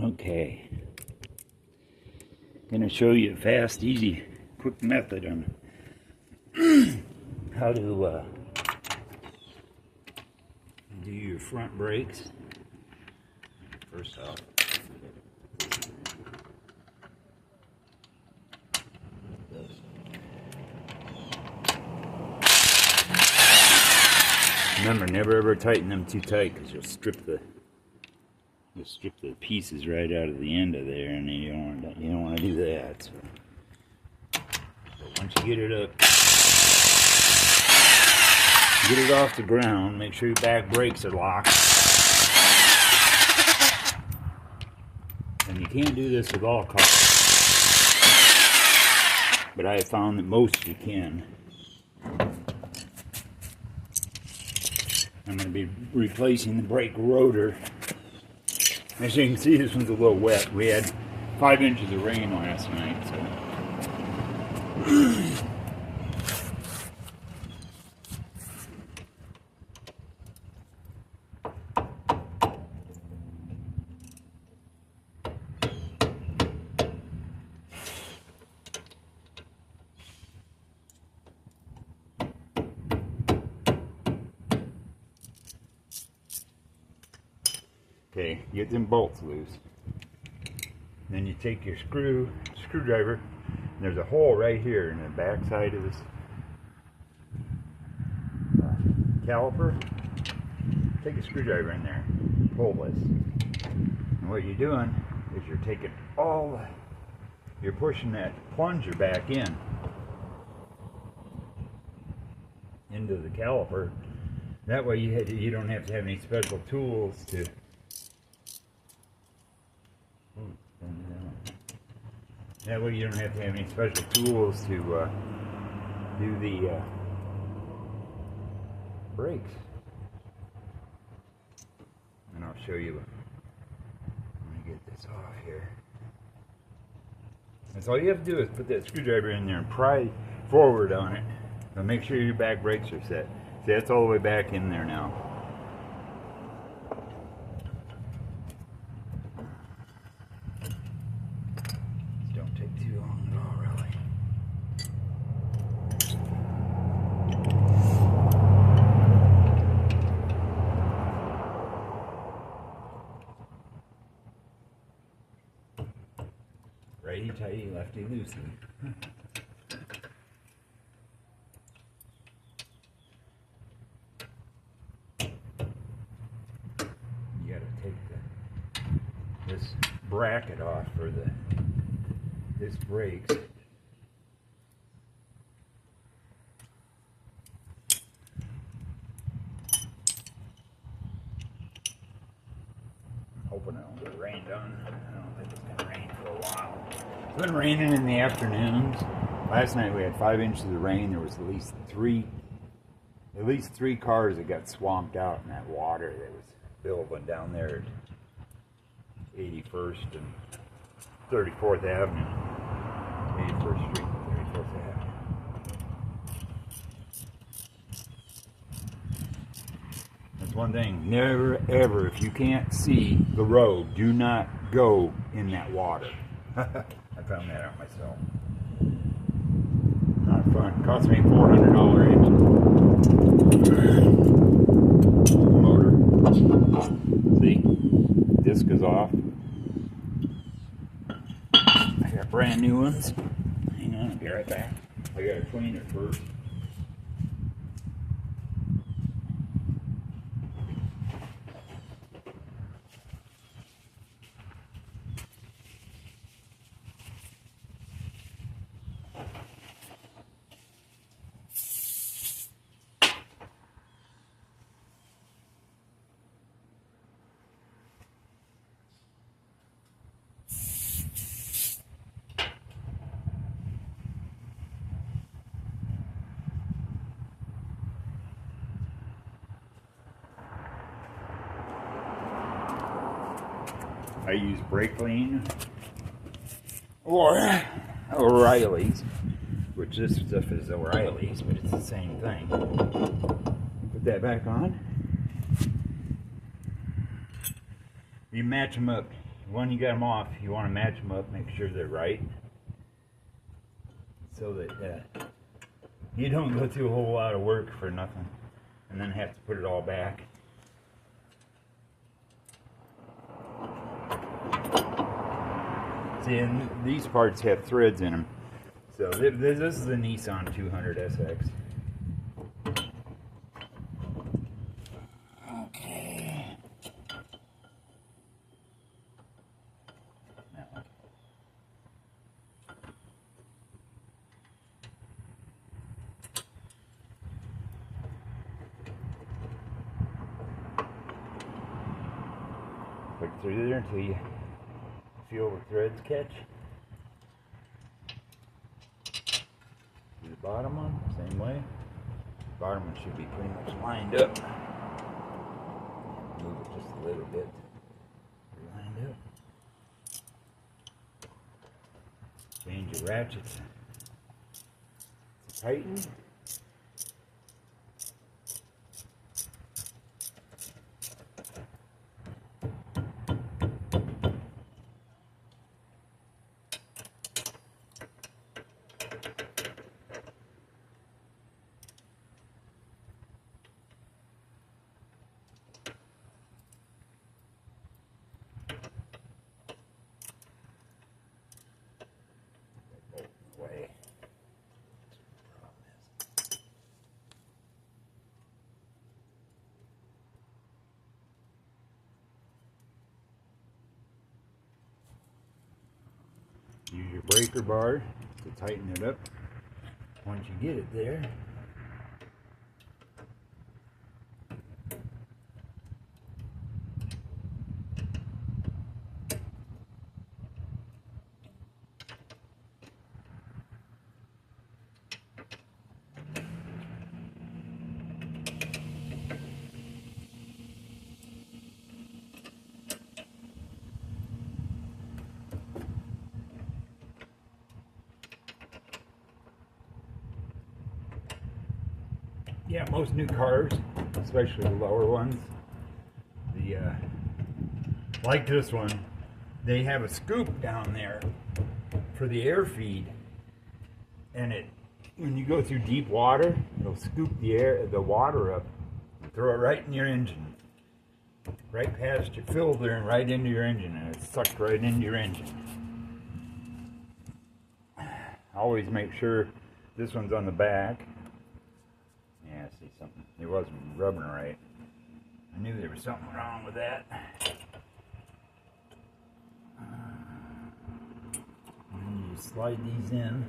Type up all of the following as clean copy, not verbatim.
Okay, gonna show you a fast, easy, quick method on how to do your front brakes. First off, remember, never ever tighten them too tight because you'll strip the pieces right out of the end of there, and you don't want to do that. So once you get it off the ground, make sure your back brakes are locked. And you can't do this with all cars, but I have found that most you can. I'm going to be replacing the brake rotor. As you can see, this one's a little wet. We had 5 inches of rain last night, so. Okay, get them bolts loose. Then you take your screwdriver, and there's a hole right here in the back side of this caliper. Take a screwdriver in there, pull this. And what you're doing is you're taking you're pushing that plunger back into the caliper. That way you don't have to have any special tools to That way you don't have to have any special tools to do the brakes. And I'll show you. Let me get this off here. That's all you have to do is put that screwdriver in there and pry forward on it. Now make sure your back brakes are set. See, that's all the way back in there now. Righty tighty, lefty loosey. You gotta take this bracket off for this brakes. Hoping it won't get rained on. I don't think it's gonna rain for a while. It's been raining in the afternoons. Last night we had 5 inches of rain. There was at least three cars that got swamped out in that water that was building down there at 81st and 34th Avenue. 81st Street and 34th Avenue. That's one thing. Never ever, if you can't see the road, do not go in that water. I found that out myself. Not fun. Cost me $400 engine. Motor. See? Disc is off. I got brand new ones. Hang on, I'll be right back. I gotta clean it first. I use Brakleen or O'Reilly's, which this stuff is O'Reilly's, but it's the same thing. Put that back on. You match them up when you get them off, you want to match them up, make sure they're right, so that you don't go through a whole lot of work for nothing and then have to put it all back. See, and these parts have threads in them. So this is the Nissan 200 SX. Okay. Now. Click through there until you feel the threads catch. The bottom one, same way. Bottom one should be pretty much lined up. Move it just a little bit. Lined up. Change your ratchets to tighten. Use your breaker bar to tighten it up once you get it there. Yeah, most new cars, especially the lower ones, like this one, they have a scoop down there for the air feed, and when you go through deep water, it'll scoop the water up and throw it right in your engine, right past your filter and right into your engine, and it's sucked right into your engine. Always make sure this one's on the back. Yeah, I see something. It wasn't rubbing right. I knew there was something wrong with that. And you slide these in.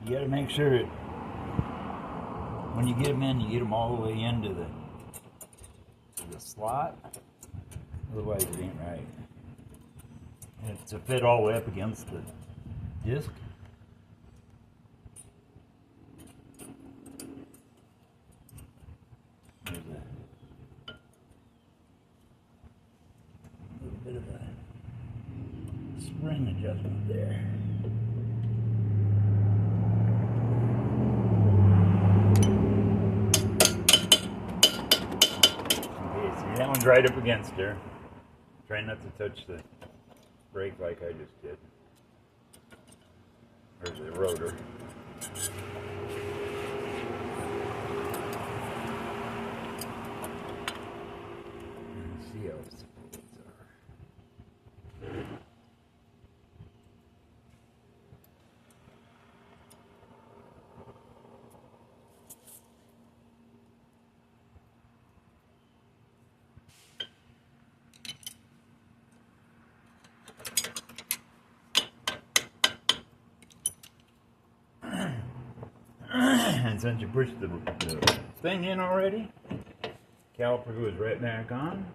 You got to make sure that when you get them in, you get them all the way into the slot. Otherwise, it ain't right. And it's to fit all the way up against the disc. There's a little bit of a spring adjustment there. That one's right up against her. Try not to touch the brake like I just did. Or the rotor. Let's see how it's supposed are. And since you pushed the thing in already, caliper goes right back on.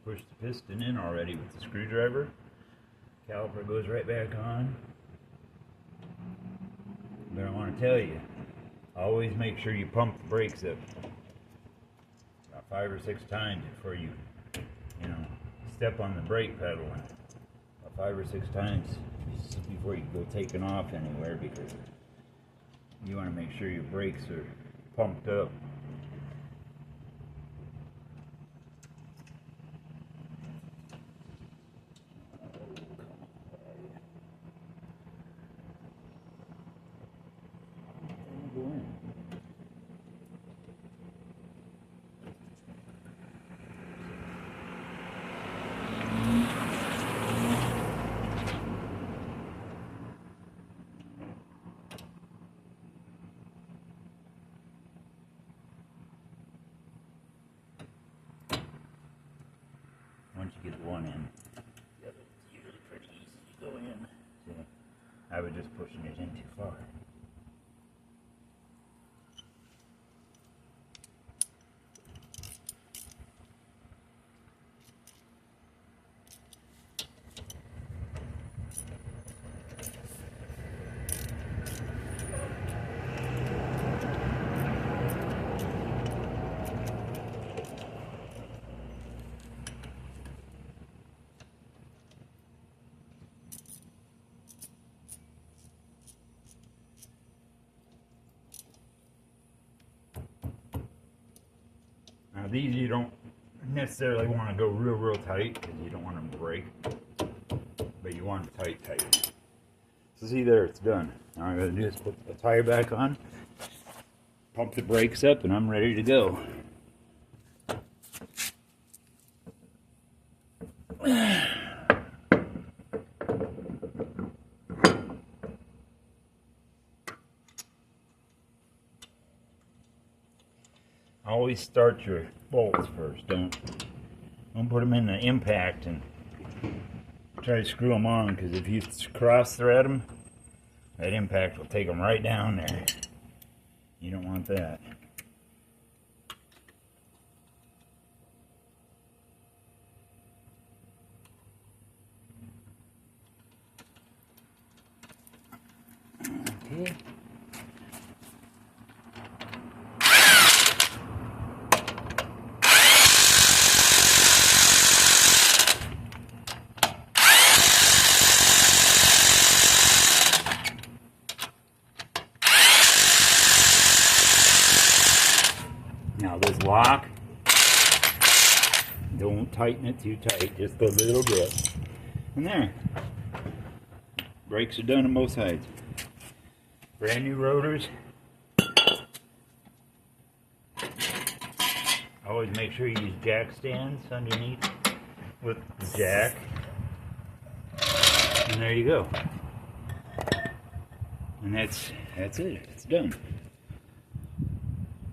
push the piston in already with the screwdriver. Caliper goes right back on. But I want to tell you, always make sure you pump the brakes up about 5 or 6 times before you step on the brake pedal. About 5 or 6 times before you go taking off anywhere, because you want to make sure your brakes are pumped up. Once you get one in, the other is usually pretty easy to go in. See, I was just pushing it in too far. Now these you don't necessarily want to go real tight, because you don't want them to break, but you want them tight. So see there, it's done. Now I'm going to do is put the tire back on, pump the brakes up, and I'm ready to go. Always start your bolts first. Don't put them in the impact and try to screw them on, because if you cross thread them, that impact will take them right down there. You don't want that. Okay. Now this lock, don't tighten it too tight, just a little bit. And there, brakes are done on both sides. Brand new rotors. Always make sure you use jack stands underneath with the jack. And there you go. And that's it, it's done.